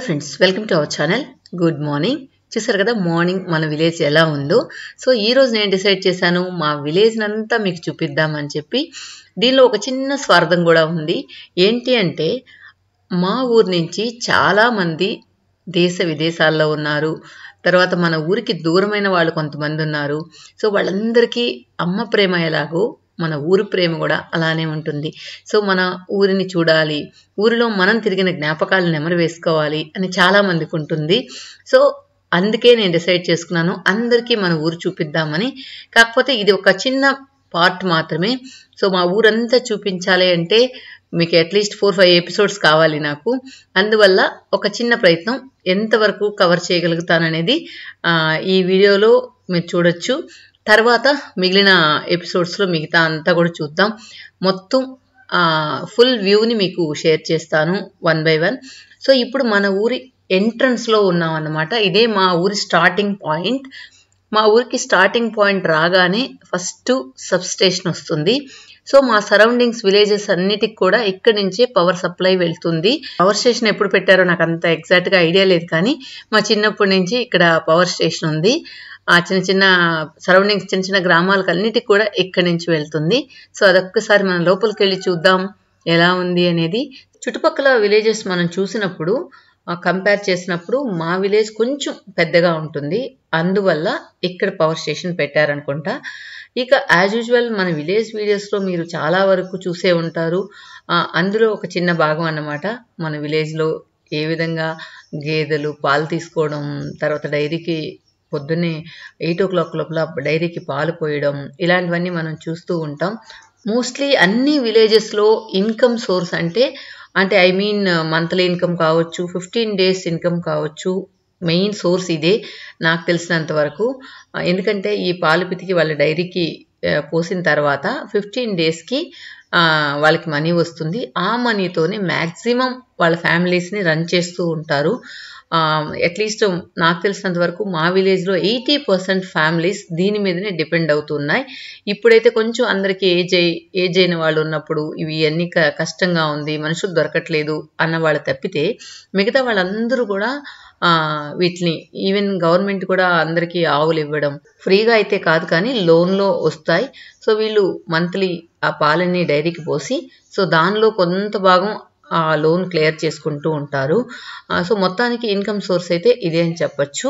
Friends, welcome to our channel. Good morning. చూసారు కదా morning మన విలేజ్ ఎలా ఉందో. సో ఈ రోజు నేను డిసైడ్ చేశాను మా విలేజ్ నంతా మీకు చూపిద్దామని చెప్పి. దీనిలో ఒక చిన్న స్వార్థం కూడా ఉంది. ఏంటి అంటే మా ఊరు నుంచి చాలా మంది దేశ విదేశాల్లో ఉన్నారు. తర్వాత మన ఊరికి దూరమైన వాళ్ళు కొంతమంది ఉన్నారు. సో వాళ్ళందరికీ అమ్మ ప్రేమ ఎలాగో మన ఊరి ప్రేమ కూడా అలానే ఉంటుంది. సో మన ఊరిని చూడాలి, ఊరిలో మనం తిరిగిన జ్ఞాపకాలను నెమరు వేసుకోవాలి అని చాలా మందికి ఉంటుంది. సో అందుకే నేను డిసైడ్ చేసుకున్నాను అందరికీ మన ఊరు చూపిద్దామని. కాకపోతే ఇది ఒక చిన్న పార్ట్ మాత్రమే. సో మా ఊరంతా చూపించాలి అంటే మీకు అట్లీస్ట్ 4-5 ఎపిసోడ్స్ కావాలి నాకు. అందువల్ల ఒక చిన్న ప్రయత్నం ఎంతవరకు కవర్ చేయగలుగుతాననేది ఈ వీడియోలో మీరు చూడొచ్చు. తర్వాత మిగిలిన ఎపిసోడ్స్లో మిగతా అంతా కూడా చూద్దాం. మొత్తం ఫుల్ వ్యూని మీకు షేర్ చేస్తాను 1 by 1. సో ఇప్పుడు మన ఊరి ఎంట్రన్స్లో ఉన్నాం అన్నమాట. ఇదే మా ఊరి స్టార్టింగ్ పాయింట్. మా ఊరికి స్టార్టింగ్ పాయింట్ రాగానే ఫస్ట్ సబ్ స్టేషన్ వస్తుంది. సో మా సరౌండింగ్స్ విలేజెస్ అన్నిటికి కూడా ఇక్కడి నుంచే పవర్ సప్లై వెళ్తుంది. పవర్ స్టేషన్ ఎప్పుడు పెట్టారో నాకు అంత ఎగ్జాక్ట్గా ఐడియా లేదు, కానీ మా చిన్నప్పటి నుంచి ఇక్కడ పవర్ స్టేషన్ ఉంది. ఆ చిన్న చిన్న సరౌండింగ్స్ చిన్న చిన్న గ్రామాలకు అన్నిటికి కూడా ఇక్కడి నుంచి వెళ్తుంది. సో అదొక్కసారి మనం లోపలికి వెళ్ళి చూద్దాం ఎలా ఉంది అనేది. చుట్టుపక్కల విలేజెస్ మనం చూసినప్పుడు కంపేర్ చేసినప్పుడు మా విలేజ్ కొంచెం పెద్దగా ఉంటుంది. అందువల్ల ఇక్కడ పవర్ స్టేషన్ పెట్టారనుకుంటా. ఇక యాజ్ యూజువల్ మన విలేజ్ వీడియోస్లో మీరు చాలా వరకు చూసే ఉంటారు. అందులో ఒక చిన్న భాగం అన్నమాట మన విలేజ్లో ఏ విధంగా గేదెలు పాలు తీసుకోవడం, తర్వాత డైరీకి పొద్దున్నే 8 o'clock లోపల డైరీకి పాలు పోయడం, ఇలాంటివన్నీ మనం చూస్తూ ఉంటాం. మోస్ట్లీ అన్ని విలేజెస్లో ఇన్కమ్ సోర్స్ అంటే ఐ మీన్ మంత్లీ ఇన్కమ్ కావచ్చు, 15 days ఇన్కమ్ కావచ్చు, మెయిన్ సోర్స్ ఇదే నాకు తెలిసినంత వరకు. ఎందుకంటే ఈ పాలు పితికి వాళ్ళ డైరీకి పోసిన తర్వాత 15 daysకి వాళ్ళకి మనీ వస్తుంది. ఆ మనీతోనే మ్యాక్సిమం వాళ్ళ ఫ్యామిలీస్ని రన్ చేస్తూ ఉంటారు. అట్లీస్ట్ నాకు తెలిసినంత వరకు మా విలేజ్లో 80% ఫ్యామిలీస్ దీని మీదనే డిపెండ్ అవుతున్నాయి. ఇప్పుడైతే కొంచెం అందరికీ ఏజ్ అయిన వాళ్ళు ఉన్నప్పుడు ఇవి అన్ని కష్టంగా ఉంది, మనుషులు దొరకట్లేదు అన్న వాళ్ళు తప్పితే మిగతా వాళ్ళందరూ కూడా వీటిని ఈవెన్ గవర్నమెంట్ కూడా అందరికీ ఆవులు ఇవ్వడం, ఫ్రీగా అయితే కాదు కానీ లోన్లో వస్తాయి. సో వీళ్ళు మంత్లీ ఆ పాలని డైరీకి పోసి సో దానిలో కొంత భాగం ఆ లోన్ క్లియర్ చేసుకుంటూ ఉంటారు. సో మొత్తానికి ఇన్కమ్ సోర్స్ అయితే ఇదే అని చెప్పచ్చు.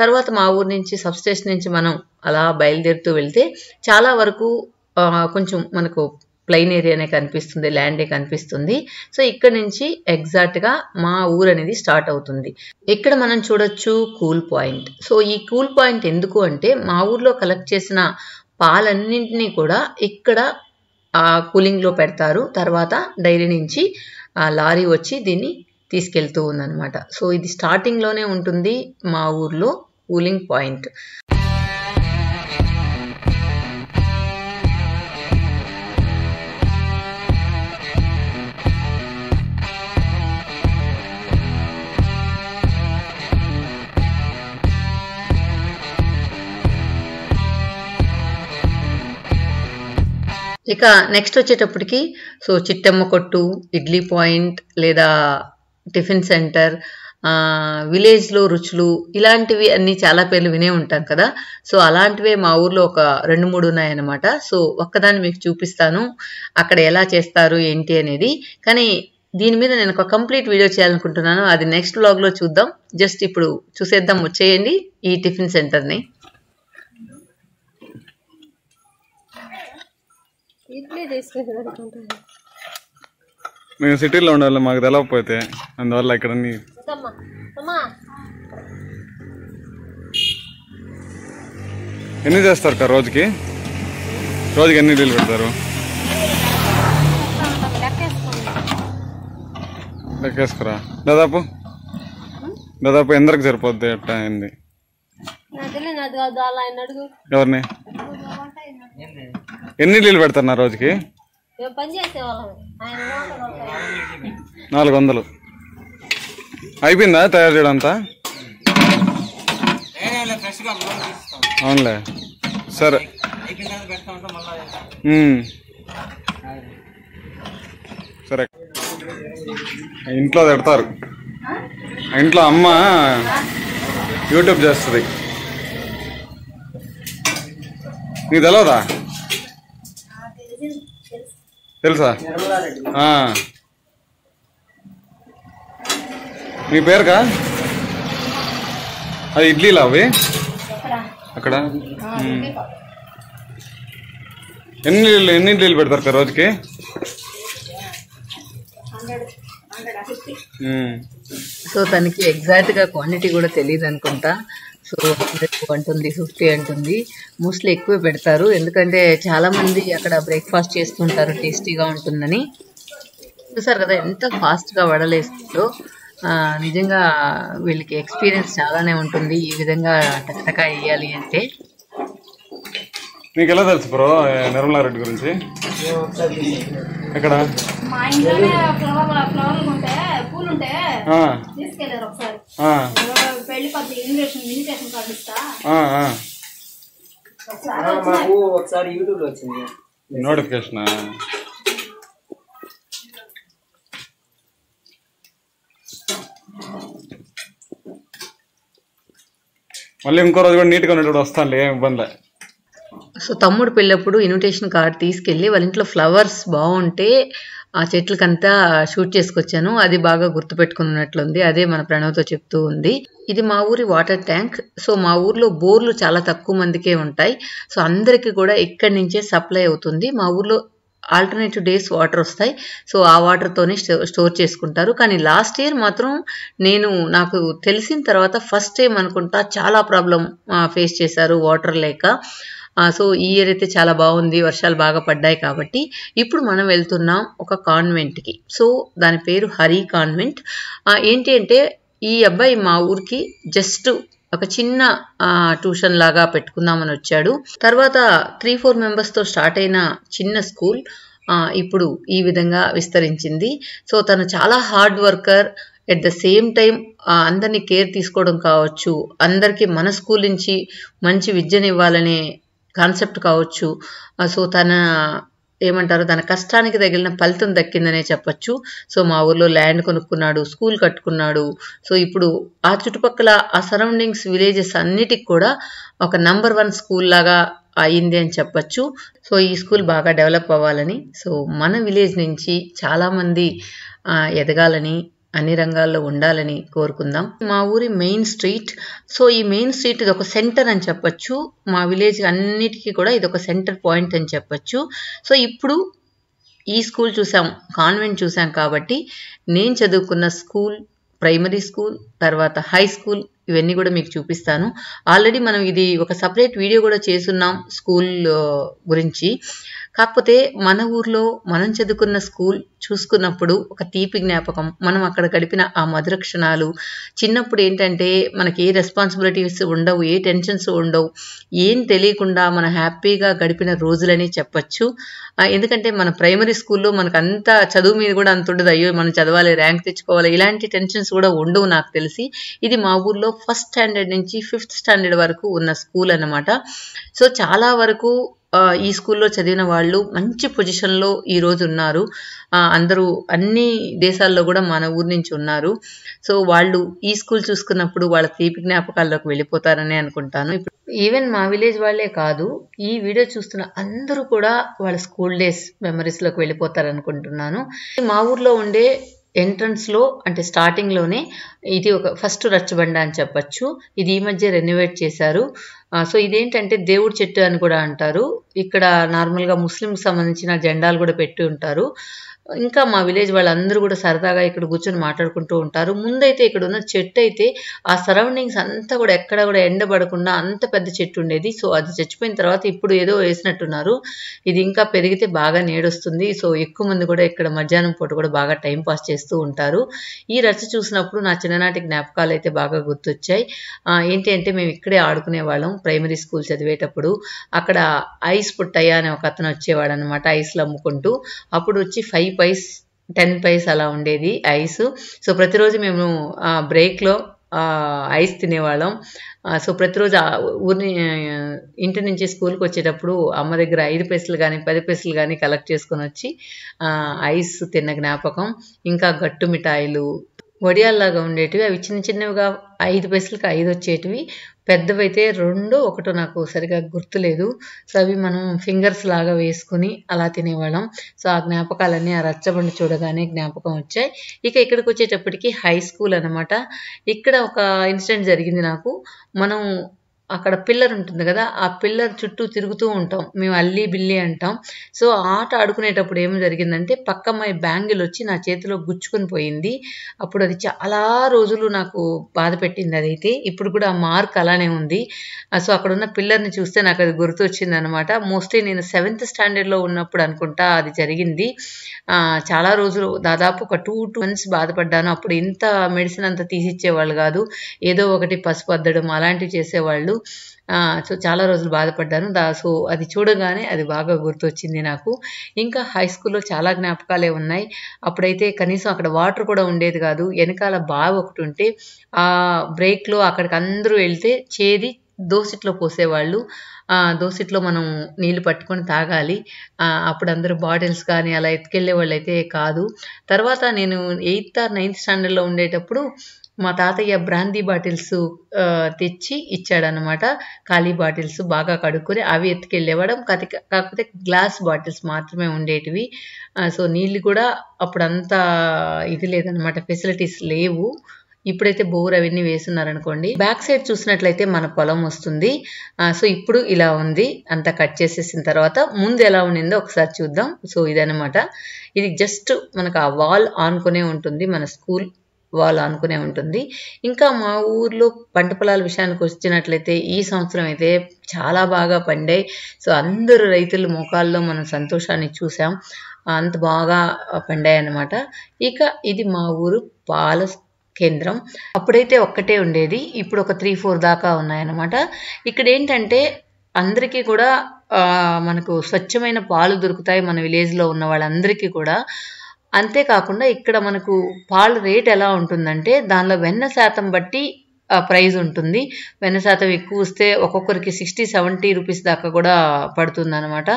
తర్వాత మా ఊరు నుంచి సబ్ స్టేషన్ నుంచి మనం అలా బయలుదేరుతూ వెళ్తే చాలా వరకు కొంచెం మనకు ప్లెయిన్ ఏరియానే కనిపిస్తుంది, ల్యాండే కనిపిస్తుంది. సో ఇక్కడ నుంచి ఎగ్జాక్ట్గా మా ఊరు అనేది స్టార్ట్ అవుతుంది. ఇక్కడ మనం చూడొచ్చు కూల్ పాయింట్. సో ఈ కూల్ పాయింట్ ఎందుకు అంటే మా ఊర్లో కలెక్ట్ చేసిన పాలన్నింటినీ కూడా ఇక్కడ కూలింగ్లో పెడతారు. తర్వాత డైరీ నుంచి లారీ వచ్చి దీన్ని తీసుకెళ్తూ ఉందన్నమాట. సో ఇది స్టార్టింగ్లోనే ఉంటుంది మా ఊర్లో కూలింగ్ పాయింట్. ఇక నెక్స్ట్ వచ్చేటప్పటికి సో చిట్టమ్మ కొట్టు, ఇడ్లీ పాయింట్ లేదా టిఫిన్ సెంటర్, విలేజ్లో రుచులు, ఇలాంటివి అన్ని చాలా పేర్లు వినే ఉంటాం కదా. సో అలాంటివే మా ఊర్లో ఒక 2-3 ఉన్నాయన్నమాట. సో ఒక్కదాన్ని మీకు చూపిస్తాను అక్కడ ఎలా చేస్తారు ఏంటి అనేది. కానీ దీని మీద నేను ఒక కంప్లీట్ వీడియో చేయాలనుకుంటున్నాను. అది నెక్స్ట్ వ్లాగ్లో చూద్దాం. జస్ట్ ఇప్పుడు చూసేద్దాం, వచ్చేయండి ఈ టిఫిన్ సెంటర్ని. మేము సిటీలో ఉండాలి, మాకు తెలవకపోతే అందువల్ల ఇక్కడ ఎన్ని చేస్తారు కదా రోజుకి ఎన్ని ఇడ్లీలు పెడతారు? లెక్కేసుకురా. దాదాపు ఎందరికి సరిపోద్ది ఎట్లా అయింది? ఎవరిని ఎన్ని ఇడ్లీలు పెడతారు నా రోజుకి? 400. అయిపోయిందా తయారు చేయడం అంతా? అవునులే, సరే. సరే ఇంట్లో పెడతారు. ఇంట్లో అమ్మ యూట్యూబ్ చేస్తుంది. నీకు తెలియదా? తెలుసా? మీ పేరుకా? అది ఇడ్లీలా అవి అక్కడ? ఎన్ని ఇడ్లీలు పెడతారు రోజుకి? సో తనకి ఎగ్జాక్ట్గా క్వాంటిటీ కూడా తెలియదు అనుకుంటా. సో 100 అంటుంది, 50 అంటుంది. మోస్ట్లీ ఎక్కువే పెడతారు, ఎందుకంటే చాలామంది అక్కడ బ్రేక్ఫాస్ట్ చేస్తుంటారు టేస్టీగా ఉంటుందని. చూసారు కదా ఎంత ఫాస్ట్గా వడలేస్తుందో. నిజంగా వీళ్ళకి ఎక్స్పీరియన్స్ చాలానే ఉంటుంది ఈ విధంగా టకటకా వేయాలి అంటే. నీకు ఎలా తెలుసు బ్రో నిర్మలారెడ్డి గురించి? ఎక్కడ? మా ఇంట్లోనే ఫ్లవర్లు ఉంటే పూలు ఉంటే తీసుకెళ్ళారు ఒకసారి. పెళ్లి పత్రిక ఇన్విటేషన్ కార్డు ఇస్తా. ఒకసారి యూట్యూబ్ లో వచ్చింది నోటిఫికేషన్. మళ్ళీ ఇంకో రోజు కూడా నీట్గా ఉన్నప్పుడు వస్తాను, ఏం ఇబ్బంది. సో తమ్ముడు పెళ్ళప్పుడు ఇన్విటేషన్ కార్డ్ తీసుకెళ్ళి వాళ్ళ ఇంట్లో ఫ్లవర్స్ బాగుంటే ఆ చెట్లకంతా షూట్ చేసుకొచ్చాను. అది బాగా గుర్తుపెట్టుకున్నట్లుంది. అదే మన ప్రణవ్తో చెప్తూ ఉంది. ఇది మా ఊరి వాటర్ ట్యాంక్. సో మా ఊర్లో బోర్లు చాలా తక్కువ మందికే ఉంటాయి. సో అందరికీ కూడా ఇక్కడి నుంచే సప్లై అవుతుంది. మా ఊర్లో ఆల్టర్నేటివ్ డేస్ వాటర్ వస్తాయి. సో ఆ వాటర్తోనే స్టోర్ చేసుకుంటారు. కానీ లాస్ట్ ఇయర్ మాత్రం నాకు తెలిసిన తర్వాత ఫస్ట్ టైం అనుకుంటా చాలా ప్రాబ్లం ఫేస్ చేశారు వాటర్ లేక. సో ఈ ఇయర్ అయితే చాలా బాగుంది, వర్షాలు బాగా పడ్డాయి కాబట్టి. ఇప్పుడు మనం వెళ్తున్నాం ఒక కాన్వెంట్కి. సో దాని పేరు హరి కాన్వెంట్. ఏంటి అంటే ఈ అబ్బాయి మా ఊరికి జస్ట్ ఒక చిన్న ట్యూషన్ లాగా పెట్టుకుందామని వచ్చాడు. తర్వాత 3-4 మెంబర్స్తో స్టార్ట్ అయిన చిన్న స్కూల్ ఇప్పుడు ఈ విధంగా విస్తరించింది. సో తను చాలా hard worker. At the same time అందరినీ కేర్ తీసుకోవడం కావచ్చు, అందరికీ మన స్కూల్ నుంచి మంచి విద్యను ఇవ్వాలనే కాన్సెప్ట్ కావచ్చు. సో తన కష్టానికి తగిలిన ఫలితం దక్కిందనే చెప్పచ్చు. సో మా ఊర్లో ల్యాండ్ కొనుక్కున్నాడు, స్కూల్ కట్టుకున్నాడు. సో ఇప్పుడు ఆ చుట్టుపక్కల ఆ సరౌండింగ్స్ విలేజెస్ అన్నిటికి కూడా ఒక నంబర్ 1 స్కూల్ లాగా అయింది అని చెప్పచ్చు. సో ఈ స్కూల్ బాగా డెవలప్ అవ్వాలని, సో మన విలేజ్ నుంచి చాలామంది ఎదగాలని, అన్ని రంగాల్లో ఉండాలని కోరుకుందాం. మా ఊరి మెయిన్ స్ట్రీట్. సో ఈ మెయిన్ స్ట్రీట్ ఇది ఒక సెంటర్ అని చెప్పచ్చు. మా విలేజ్ అన్నిటికీ కూడా ఇది ఒక సెంటర్ పాయింట్ అని చెప్పచ్చు. సో ఇప్పుడు ఈ స్కూల్ చూసాం, కాన్వెంట్ చూసాం కాబట్టి నేను చదువుకున్న స్కూల్, ప్రైమరీ స్కూల్, తర్వాత హై స్కూల్, ఇవన్నీ కూడా మీకు చూపిస్తాను. ఆల్రెడీ మనం ఇది ఒక సపరేట్ వీడియో కూడా చేసున్నాం స్కూల్ గురించి. కాకపోతే మన ఊర్లో మనం చదువుకున్న స్కూల్ చూసుకున్నప్పుడు ఒక తీపి జ్ఞాపకం, మనం అక్కడ గడిపిన ఆ మధుర క్షణాలు. చిన్నప్పుడు ఏంటంటే మనకి ఏ రెస్పాన్సిబిలిటీస్ ఉండవు, ఏ టెన్షన్స్ ఉండవు, ఏం తెలియకుండా మన హ్యాపీగా గడిపిన రోజులని చెప్పచ్చు. ఎందుకంటే మన ప్రైమరీ స్కూల్లో మనకు అంత చదువు మీద కూడా అంత ఉండదు. అయ్యో మనం చదవాలి, ర్యాంక్ తెచ్చుకోవాలి, ఇలాంటి టెన్షన్స్ కూడా ఉండవు నాకు తెలిసి. ఇది మా ఊర్లో 1st స్టాండర్డ్ నుంచి 5th స్టాండర్డ్ వరకు ఉన్న స్కూల్ అన్నమాట. సో చాలా వరకు ఈ స్కూల్లో చదివిన వాళ్ళు మంచి పొజిషన్లో ఈరోజు ఉన్నారు. అందరూ అన్ని దేశాల్లో కూడా మన ఊరు నుంచి ఉన్నారు. సో వాళ్ళు ఈ స్కూల్ చూసుకున్నప్పుడు వాళ్ళ తీపి జ్ఞాపకాల్లోకి వెళ్ళిపోతారని అనుకుంటాను. ఇప్పుడు ఈవెన్ మా విలేజ్ వాళ్ళే కాదు, ఈ వీడియో చూస్తున్న అందరూ కూడా వాళ్ళ స్కూల్ డేస్ మెమరీస్లోకి వెళ్ళిపోతారనుకుంటున్నాను. మా ఊర్లో ఉండే ఎంట్రన్స్లో అంటే స్టార్టింగ్లోనే ఇది ఒక ఫస్ట్ రచ్చబండ అని చెప్పచ్చు. ఇది ఈ మధ్య రెనోవేట్ చేశారు. సో ఇదేంటంటే దేవుడి చెట్టు అని కూడా అంటారు. ఇక్కడ నార్మల్గా ముస్లింకి సంబంధించిన జెండాలు కూడా పెట్టి ఉంటారు. ఇంకా మా విలేజ్ వాళ్ళందరూ కూడా సరదాగా ఇక్కడ కూర్చొని మాట్లాడుకుంటూ ఉంటారు. ముందైతే ఇక్కడ ఉన్న చెట్టు అయితే ఆ సరౌండింగ్స్ అంతా కూడా ఎక్కడ కూడా ఎండబడకుండా అంత పెద్ద చెట్టు ఉండేది. సో అది చచ్చిపోయిన తర్వాత ఇప్పుడు ఏదో వేసినట్టున్నారు. ఇది ఇంకా పెరిగితే బాగా నీడొస్తుంది. సో ఎక్కువ మంది కూడా ఇక్కడ మధ్యాహ్నం పూట కూడా బాగా టైం పాస్ చేస్తూ ఉంటారు. ఈ రచ్చ చూసినప్పుడు నా చిన్ననాటి జ్ఞాపకాలు అయితే బాగా గుర్తొచ్చాయి. ఏంటి అంటే మేము ఇక్కడే ఆడుకునే వాళ్ళం ప్రైమరీ స్కూల్ చదివేటప్పుడు. అక్కడ ఐస్ పుట్టయ్య అనే ఒక అతను వచ్చేవాడు అనమాట, ఐస్లు అమ్ముకుంటూ. అప్పుడు వచ్చి 5 పైస్ 10 పైస్ అలా ఉండేది ఐస్. సో ప్రతిరోజు మేము బ్రేక్లో ఐస్ తినేవాళ్ళం. సో ప్రతిరోజు ఊరిని ఇంటి నుంచి స్కూల్కి వచ్చేటప్పుడు అమ్మ దగ్గర 5 పైసలు కానీ 10 పైసలు కానీ కలెక్ట్ చేసుకొని వచ్చి ఐస్ తిన్న జ్ఞాపకం. ఇంకా గట్టు మిఠాయిలు, వడియాల్లాగా ఉండేటివి. అవి చిన్న చిన్నవిగా 5 పైసలకి 5 వచ్చేటివి. పెద్దవైతే 2 ఒకటో నాకు సరిగా గుర్తులేదు. సో అవి మనం ఫింగర్స్ లాగా వేసుకుని అలా తినేవాళ్ళం. సో ఆ జ్ఞాపకాలన్నీ ఆ రచ్చబండ చూడగానే జ్ఞాపకం వచ్చాయి. ఇక ఇక్కడికి వచ్చేటప్పటికి హై స్కూల్ అనమాట. ఇక్కడ ఒక ఇన్సిడెంట్ జరిగింది నాకు. మనం అక్కడ పిల్లర్ ఉంటుంది కదా, ఆ పిల్లర్ చుట్టూ తిరుగుతూ ఉంటాం. మేము అల్లి బిల్లి అంటాం. సో ఆట ఆడుకునేటప్పుడు ఏం జరిగిందంటే పక్క అమ్మాయి బ్యాంగిల్ వచ్చి నా చేతిలో గుచ్చుకొని పోయింది. అప్పుడు అది చాలా రోజులు నాకు బాధ పెట్టింది. అదైతే ఇప్పుడు కూడా ఆ మార్క్ అలానే ఉంది. సో అక్కడ ఉన్న పిల్లర్ని చూస్తే నాకు అది గుర్తొచ్చింది అనమాట. మోస్ట్లీ నేను 7th స్టాండర్డ్లో ఉన్నప్పుడు అనుకుంటా అది జరిగింది. చాలా రోజులు దాదాపు ఒక 2 months బాధపడ్డాను. అప్పుడు ఇంత మెడిసిన్ అంతా తీసిచ్చేవాళ్ళు కాదు. ఏదో ఒకటి పసుపు అద్దడం అలాంటివి చేసేవాళ్ళు. సో చాలా రోజులు బాధపడ్డాను. సో అది చూడగానే అది బాగా గుర్తొచ్చింది నాకు. ఇంకా హై స్కూల్లో చాలా జ్ఞాపకాలే ఉన్నాయి. అప్పుడైతే కనీసం అక్కడ వాటర్ కూడా ఉండేది కాదు. వెనకాల బావి ఒకటి ఉంటే ఆ బ్రేక్లో అక్కడికి అందరూ వెళ్తే చేది దోసిట్లో పోసేవాళ్ళు. దోసిట్లో మనం నీళ్లు పట్టుకొని తాగాలి. అప్పుడు అందరూ బాటిల్స్ కానీ అలా ఎత్తుకెళ్ళే వాళ్ళు అయితే కాదు. తర్వాత నేను 8th or 9th స్టాండర్డ్లో ఉండేటప్పుడు మా తాతయ్య బ్రాందీ బాటిల్స్ తెచ్చి ఇచ్చాడనమాట. ఖాళీ బాటిల్స్ బాగా కడుక్కొని అవి ఎత్తుకెళ్ళేవాడు. కాకపోతే గ్లాస్ బాటిల్స్ మాత్రమే ఉండేటివి. సో నీళ్ళు కూడా అప్పుడంతా ఇది లేదనమాట, ఫెసిలిటీస్ లేవు. ఇప్పుడైతే బోర్ అవన్నీ వేస్తున్నారనుకోండి. బ్యాక్ సైడ్ చూసినట్లయితే మన పొలం వస్తుంది. సో ఇప్పుడు ఇలా ఉంది. అంతా కట్ చేసేసిన తర్వాత ముందు ఎలా ఉండిందో ఒకసారి చూద్దాం. సో ఇదనమాట. ఇది జస్ట్ మనకు ఆ వాల్ ఆనుకునే ఉంటుంది. మన స్కూల్ వాల్ ఆనుకునే ఉంటుంది. ఇంకా మా ఊర్లో పంట పొలాల విషయానికి వచ్చినట్లయితే ఈ సంవత్సరం అయితే చాలా బాగా పండాయి. సో అందరూ రైతుల ముఖాల్లో మనం సంతోషాన్ని చూసాం. అంత బాగా పండాయి అన్నమాట. ఇక ఇది మా ఊరు పాల కేంద్రం. అప్పుడైతే ఒక్కటే ఉండేది. ఇప్పుడు ఒక 3-4 దాకా ఉన్నాయన్నమాట. ఇక్కడ ఏంటంటే అందరికీ కూడా మనకు స్వచ్ఛమైన పాలు దొరుకుతాయి మన విలేజ్లో ఉన్న వాళ్ళందరికీ కూడా. అంతేకాకుండా ఇక్కడ మనకు పాల రేట్ ఎలా ఉంటుందంటే దానిలో వెన్న శాతం బట్టి ప్రైజ్ ఉంటుంది. వెన్న శాతం ఎక్కువ వస్తే ఒక్కొక్కరికి 60-70 రూపీస్ దాకా కూడా పడుతుంది అనమాట.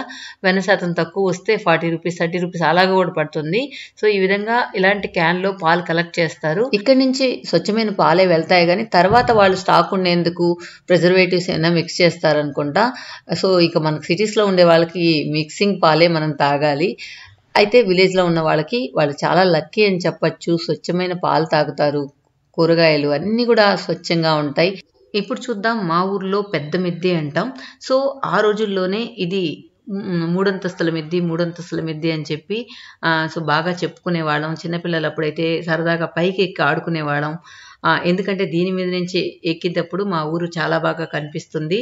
వెన్న శాతం తక్కువ వస్తే 40 రూపీస్ 30 రూపీస్ అలాగా కూడా పడుతుంది. సో ఈ విధంగా ఇలాంటి క్యాన్లో పాలు కలెక్ట్ చేస్తారు. ఇక్కడి నుంచి స్వచ్ఛమైన పాలే వెళ్తాయి కానీ తర్వాత వాళ్ళు స్టాక్ ఉండేందుకు ప్రిజర్వేటివ్స్ ఏమైనా మిక్స్ చేస్తారనుకుంటా. సో ఇక మనకు సిటీస్లో ఉండే వాళ్ళకి మిక్సింగ్ పాలే మనం తాగాలి. అయితే విలేజ్లో ఉన్న వాళ్ళకి వాళ్ళు చాలా లక్కీ అని చెప్పచ్చు. స్వచ్ఛమైన పాలు తాగుతారు. కూరగాయలు అన్నీ కూడా స్వచ్ఛంగా ఉంటాయి. ఇప్పుడు చూద్దాం మా ఊర్లో పెద్ద మిద్దె అంటాం. సో ఆ రోజుల్లోనే ఇది 3 అంతస్తుల మిద్దె అని చెప్పి సో బాగా చెప్పుకునే వాళ్ళం. చిన్నపిల్లలు అప్పుడైతే సరదాగా పైకి ఎక్కి ఆడుకునేవాళ్ళం. ఎందుకంటే దీని మీద నుంచి ఎక్కేటప్పుడు మా ఊరు చాలా బాగా కనిపిస్తుంది.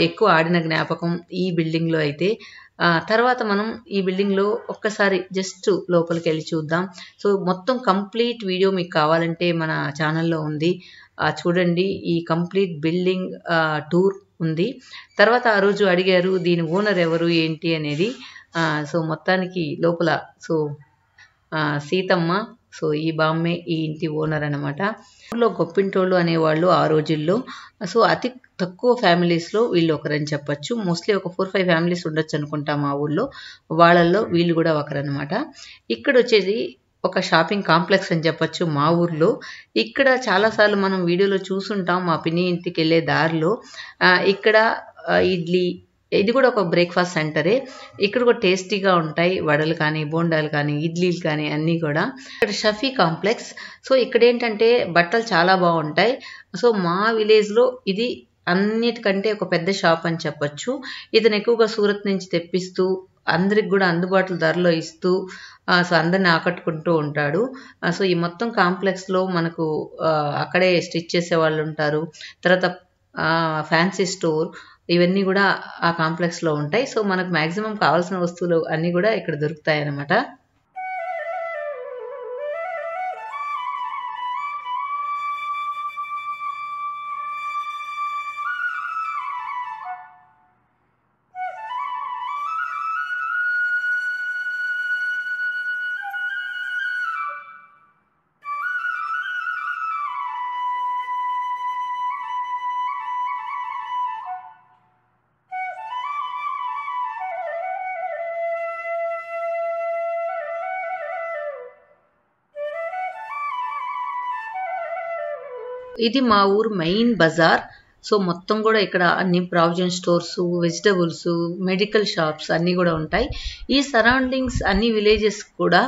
ఎక్కువ ఆడిన జ్ఞాపకం ఈ బిల్డింగ్లో అయితే. తర్వాత మనం ఈ బిల్డింగ్లో ఒక్కసారి జస్ట్ లోపలికి వెళ్ళి చూద్దాం. సో మొత్తం కంప్లీట్ వీడియో మీకు కావాలంటే మన ఛానల్లో ఉంది. చూడండి. ఈ కంప్లీట్ బిల్డింగ్ టూర్ ఉంది. తర్వాత ఆ రోజు అడిగారు దీని ఓనర్ ఎవరు ఏంటి అనేది. సో మొత్తానికి లోపల సో సీతమ్మ, సో ఈ బామ్మే ఈ ఇంటి ఓనర్ అనమాట. ఊళ్ళో గొప్పింటోళ్ళు అనేవాళ్ళు ఆ రోజుల్లో. సో అతి తక్కువ ఫ్యామిలీస్లో వీళ్ళు ఒకరని చెప్పచ్చు. మోస్ట్లీ ఒక 4-5 ఫ్యామిలీస్ ఉండొచ్చు అనుకుంటా మా ఊళ్ళో. వాళ్ళల్లో వీళ్ళు కూడా ఒకరనమాట. ఇక్కడ వచ్చేది ఒక షాపింగ్ కాంప్లెక్స్ అని చెప్పచ్చు మా ఊర్లో. ఇక్కడ చాలాసార్లు మనం వీడియోలో చూసుంటాం మా పిన్ని ఇంటికి వెళ్ళే దారిలో. ఇక్కడ ఇడ్లీ, ఇది కూడా ఒక బ్రేక్ఫాస్ట్ సెంటరే. ఇక్కడ కూడా టేస్టీగా ఉంటాయి వడలు కానీ, బోండాలు కానీ, ఇడ్లీలు కానీ అన్నీ కూడా. ఇక్కడ షఫీ కాంప్లెక్స్. సో ఇక్కడ ఏంటంటే బట్టలు చాలా బాగుంటాయి. సో మా విలేజ్లో ఇది అన్నిటికంటే ఒక పెద్ద షాప్ అని చెప్పచ్చు. ఇతను ఎక్కువగా సూరత్ నుంచి తెప్పిస్తూ అందరికి కూడా అందుబాటులో ధరలో ఇస్తూ సో అందరిని ఆకట్టుకుంటూ ఉంటాడు. సో ఈ మొత్తం కాంప్లెక్స్లో మనకు అక్కడే స్టిచ్ చేసే వాళ్ళు ఉంటారు. తర్వాత ఫ్యాన్సీ స్టోర్, ఇవన్నీ కూడా ఆ కాంప్లెక్స్లో ఉంటాయి. సో మనకు మ్యాక్సిమం కావాల్సిన వస్తువులు అన్నీ కూడా ఇక్కడ దొరుకుతాయి అన్నమాట. ఇది మా ఊరు మెయిన్ బజార్. సో మొత్తం కూడా ఇక్కడ అన్ని provision stores, vegetables, medical shops అన్నీ కూడా ఉంటాయి. ఈ సరౌండింగ్స్ అన్ని విలేజెస్ కూడా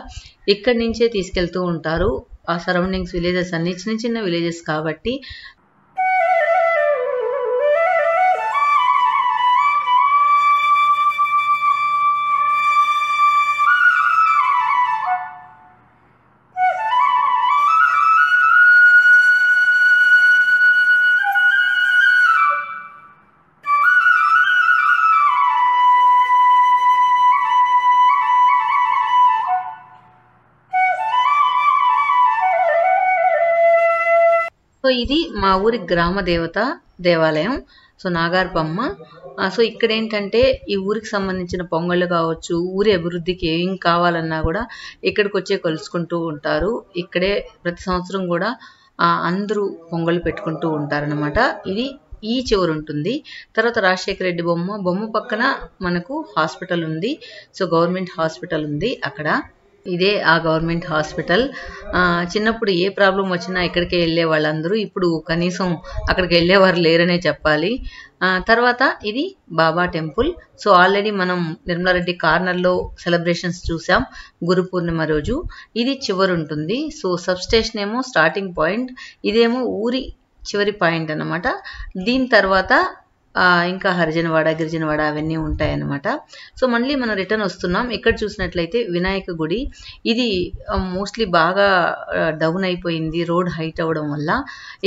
ఇక్కడి నుంచే తీసుకెళ్తూ ఉంటారు. ఆ సరౌండింగ్స్ విలేజెస్ అన్ని చిన్న చిన్న విలేజెస్ కాబట్టి సో ఇది మా ఊరి గ్రామ దేవత దేవాలయం. సో నాగార్పమ్మ. సో ఇక్కడ ఏంటంటే ఈ ఊరికి సంబంధించిన పొంగళ్ళు కావచ్చు, ఊరి అభివృద్ధికి ఏం కావాలన్నా కూడా ఇక్కడికి వచ్చే కొలుసుకుంటూ ఉంటారు. ఇక్కడే ప్రతి సంవత్సరం కూడా అందరూ పొంగళ్ళు పెట్టుకుంటూ ఉంటారనమాట. ఇది ఈ చివరు ఉంటుంది. తర్వాత రాజశేఖర రెడ్డి బొమ్మ పక్కన మనకు హాస్పిటల్ ఉంది. సో గవర్నమెంట్ హాస్పిటల్ ఉంది అక్కడ. ఇదే ఆ గవర్నమెంట్ హాస్పిటల్. చిన్నప్పుడు ఏ ప్రాబ్లం వచ్చినా ఇక్కడికే వెళ్ళే వాళ్ళందరూ ఇప్పుడు కనీసం అక్కడికి వెళ్ళేవారు లేరనే చెప్పాలి. తర్వాత ఇది బాబా టెంపుల్. సో ఆల్రెడీ మనం నిర్మలారెడ్డి కార్నర్లో సెలబ్రేషన్స్ చూసాం గురు పూర్ణిమ రోజు. ఇది చివరి ఉంటుంది. సో సబ్ స్టేషన్ ఏమో స్టార్టింగ్ పాయింట్, ఇదేమో ఊరి చివరి పాయింట్ అన్నమాట. దీని తర్వాత ఇంకా హరిజనవాడ, గిరిజనవాడ అవన్నీ ఉంటాయన్నమాట. సో మళ్ళీ మనం రిటర్న్ వస్తున్నాం. ఇక్కడ చూసినట్లయితే వినాయక గుడి. ఇది మోస్ట్లీ బాగా డౌన్ అయిపోయింది రోడ్ హైట్ అవ్వడం వల్ల.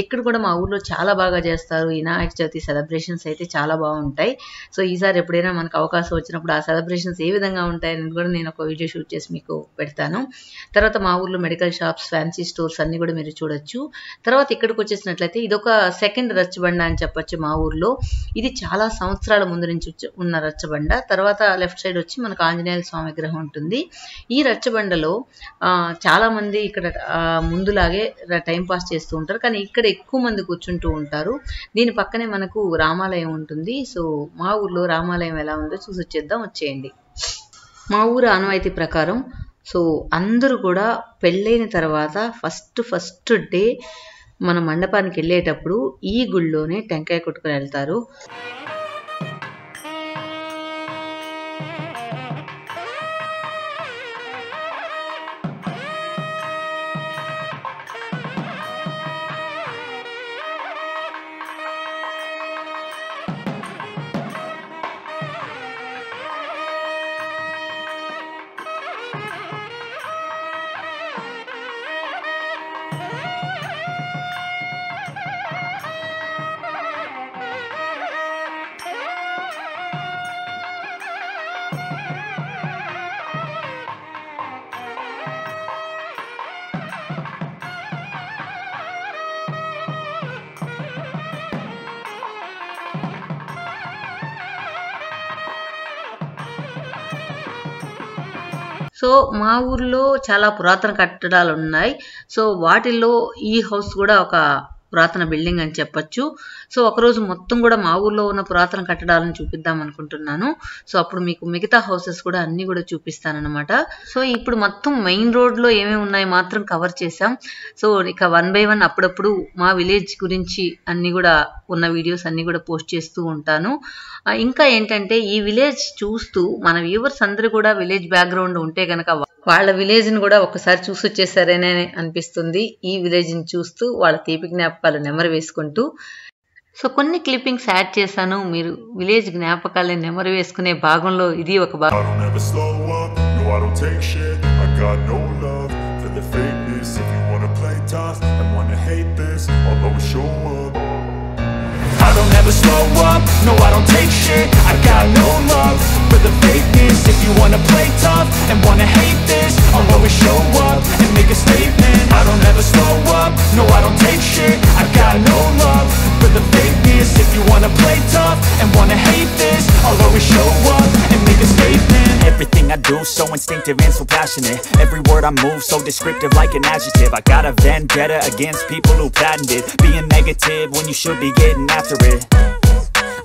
ఇక్కడ కూడా మా ఊర్లో చాలా బాగా చేస్తారు. వినాయక చవితి సెలబ్రేషన్స్ అయితే చాలా బాగుంటాయి. సో ఈసారి ఎప్పుడైనా మనకు అవకాశం వచ్చినప్పుడు ఆ సెలబ్రేషన్స్ ఏ విధంగా ఉంటాయని కూడా నేను ఒక వీడియో షూట్ చేసి మీకు పెడతాను. తర్వాత మా ఊర్లో మెడికల్ షాప్స్, ఫ్యాన్సీ స్టోర్స్ అన్ని కూడా మీరు చూడొచ్చు. తర్వాత ఇక్కడికి వచ్చేసినట్లయితే ఇదొక సెకండ్ రచ్చబండ అని చెప్పొచ్చు మా ఊర్లో. ఇది చాలా సంవత్సరాల ముందు నుంచి ఉన్న రచ్చబండ. తర్వాత లెఫ్ట్ సైడ్ వచ్చి మనకు ఆంజనేయ స్వామి విగ్రహం ఉంటుంది. ఈ రచ్చబండలో చాలా మంది ఇక్కడ ముందులాగే టైం పాస్ చేస్తూ ఉంటారు, కానీ ఇక్కడ ఎక్కువ మంది కూర్చుంటూ ఉంటారు. దీని పక్కనే మనకు రామాలయం ఉంటుంది. సో మా ఊర్లో రామాలయం ఎలా ఉందో చూసి వచ్చేద్దాం, వచ్చేయండి. మా ఊరు ఆనవాయితీ ప్రకారం సో అందరూ కూడా పెళ్ళైన తర్వాత ఫస్ట్ డే మన మండపానికి వెళ్ళేటప్పుడు ఈ గుళ్ళోనే టెంకాయ కొట్టుకుని వెళ్తారు. సో మా ఊర్లో చాలా పురాతన కట్టడాలు ఉన్నాయి. సో వాటిల్లో ఈ హౌస్ కూడా ఒక పురాతన బిల్డింగ్ అని చెప్పొచ్చు. సో ఒకరోజు మొత్తం కూడా మా ఊర్లో ఉన్న పురాతన కట్టడాలను చూపిద్దాం అనుకుంటున్నాను. సో అప్పుడు మీకు మిగతా హౌసెస్ కూడా అన్ని కూడా చూపిస్తానన్నమాట. సో ఇప్పుడు మొత్తం మెయిన్ రోడ్లో ఏమేమి ఉన్నాయి మాత్రం కవర్ చేసాం. సో ఇక 1 by 1 అప్పుడప్పుడు మా విలేజ్ గురించి అన్ని కూడా ఉన్న వీడియోస్ అన్ని కూడా పోస్ట్ చేస్తూ ఉంటాను. ఇంకా ఏంటంటే ఈ విలేజ్ చూస్తూ మన వ్యూవర్స్ అందరూ కూడా విలేజ్ బ్యాక్గ్రౌండ్ ఉంటే కనుక వాళ్ళ విలేజ్ని కూడా ఒకసారి చూసి వచ్చేసారనే అనిపిస్తుంది. ఈ విలేజ్ని చూస్తూ వాళ్ళ తీపి జ్ఞాపకాలు నెమరు వేసుకుంటూ. సో కొన్ని క్లిప్పింగ్స్ యాడ్ చేశాను. మీరు విలేజ్ జ్ఞాపకాలని నెమరు వేసుకునే భాగంలో ఇది ఒక భాగం. I don't ever slow up, no I don't take shit. I got no love for the fakeness. If you wanna play tough and wanna hate this, I'll always show up and make a statement. I don't ever slow up, no I don't take shit. I got no love for the fakeness. If you wanna play tough and wanna hate this, I'll always show up and make a statement. Everything I do so instinctive and so passionate. Every word I move so descriptive like an adjective. I got a vendetta against people who patented being negative when you should be getting after it.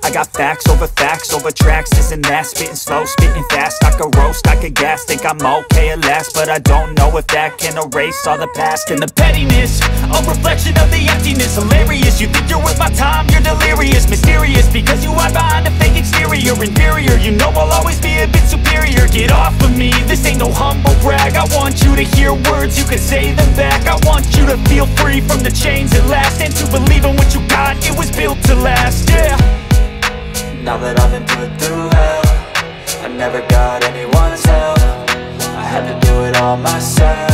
I I got facts over tracks, this and that. Spitting slow, spitting fast, I could roast, I could gas. Think I'm okay at last, but I don't know if that can erase all the past. And the pettiness, a reflection of the emptiness. Hilarious, you think you're worth my time, you're delirious. Mysterious, because you hide behind a fake exterior. Inferior, you know I'll always be a bit superior. Get off of me, this ain't no humble brag. I want you to hear words, you can say them back. I want you to feel free from the chains at last, and to believe in what you got, it was built to last, yeah. Now that I've been put through hell, I never got anyone's help, I had to do it all myself.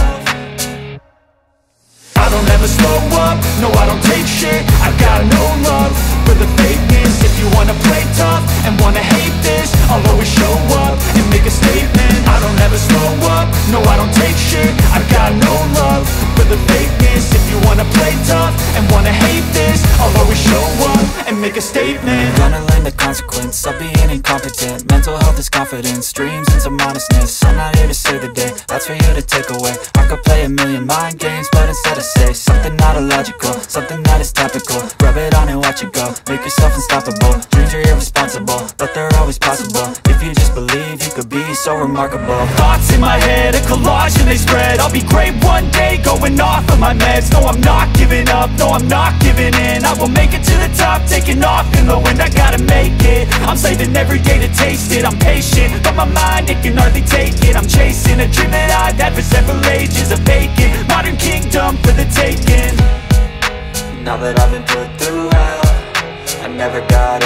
I don't ever slow up, no I don't take shit. I got no love for the fakeness. If you wanna play tough and wanna hate this, I'll always show up and make a statement. I don't ever slow up, no I don't take shit. I got no love for the fakeness. If you wanna play tough and wanna hate this, I'll always show up and make a statement. Gonna learn the consequence of being incompetent. Mental health is confidence, dreams and some honestness. I'm not here to save the day, that's for you to take away. I could play a million mind games, but instead I say something not illogical, something that is topical. Rub it on and watch it go, make yourself unstoppable. Dreams are irresponsible, but they're always possible. If you just believe, you could be so remarkable. Thoughts in my head, a collage and they spread. I'll be great one day, going off of my meds. No, I'm not giving up, no, I'm not giving in. I will make it to the top, taking off in the wind. I gotta make it, I'm saving every day to taste it. I'm patient, but my mind, it can hardly take it. I'm chasing a dream that I've had for several ages. A vacant, modern kingdom for the taking. Now that I've been put through hell, I never got it.